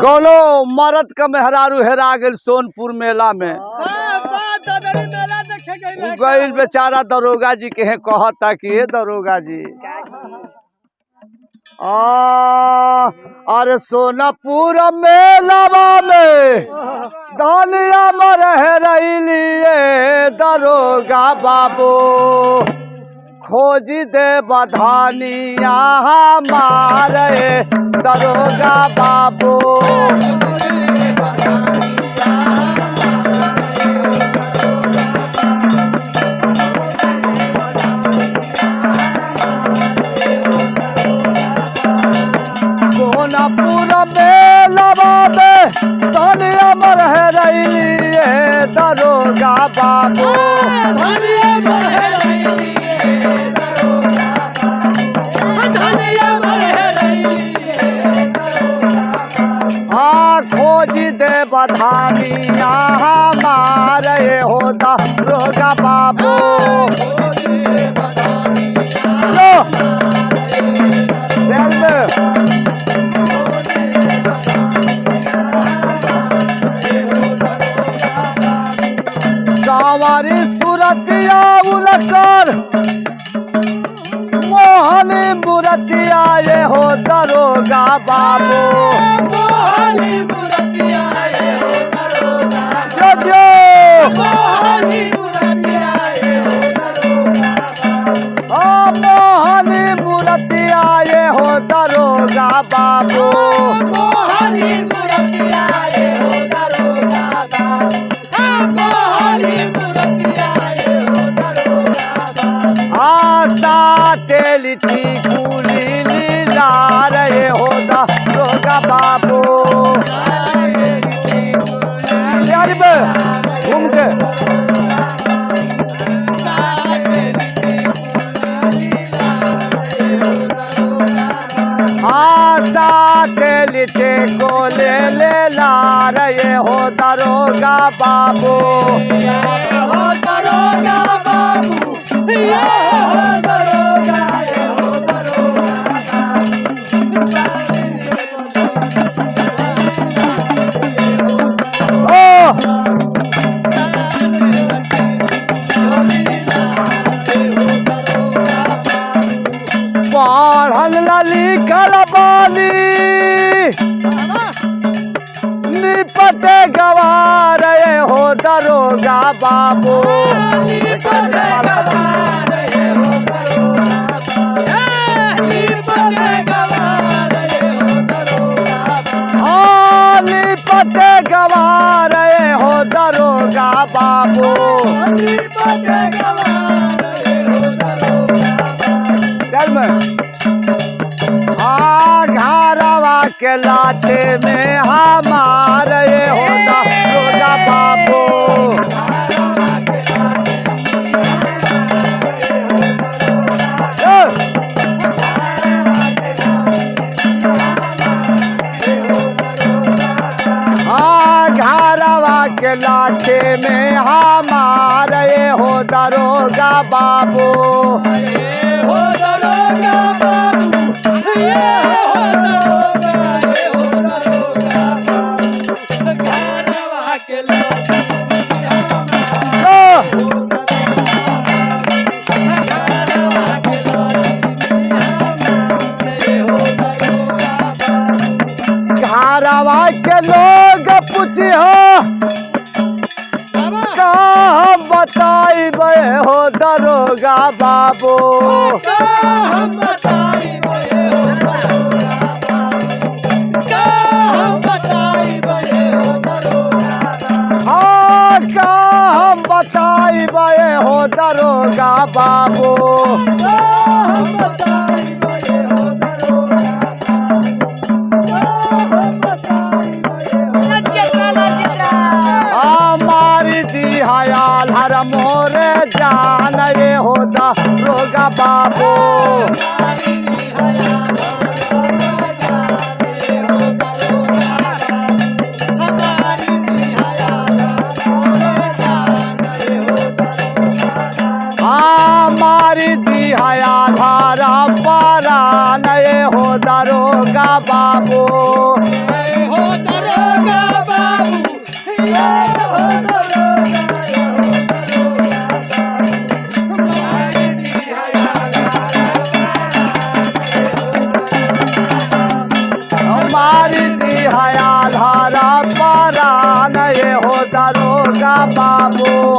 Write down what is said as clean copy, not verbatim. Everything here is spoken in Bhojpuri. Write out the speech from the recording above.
कौनो मरद का मेहरारू हेरा गइल सोनपुर मेला में गइल बेचारा दरोगा जी के कहता कि हे दरोगा जी अरे सोनपुर मेलावा में धनिया मर रही दरोगा बाबू खोजी दे बधानिया हमारे दरोगा बाबू सोनपुर मेलवा में धनिया मर रही दरोगा बाबू खोजी दे बधानिया हमारे हो दरोगा बाबू सवारी सूरतिया उलकर मोहनी मूर्तिया ये हो दरोगा बाबू मोहनी मूर्तिया ये हो दरोगा बाबू लिठी कुली लीला रहे हो दरोगा बाबू घूम के लिटे को ले ला रहे हो दरोगा बाबू पढ़ल लिखल बाली निपटे गवार हो दरोगा बाबू निपटे गवार हो दरोगा बाबू घरवा के लाछे में हमारे हो दरोगा बाबू घरवा के लाछे में हमारे हो दरोगा बाबू घरवा के लोग पूछियो बताई हो दरोगा बाबू हम बताई हो दरोगा बाबू हमारी दिहायाल हर मोरे जान रे हो दरोगा बाबू हमारी दिहायाल हर पारा नए हो दरोगा बाबू बाबू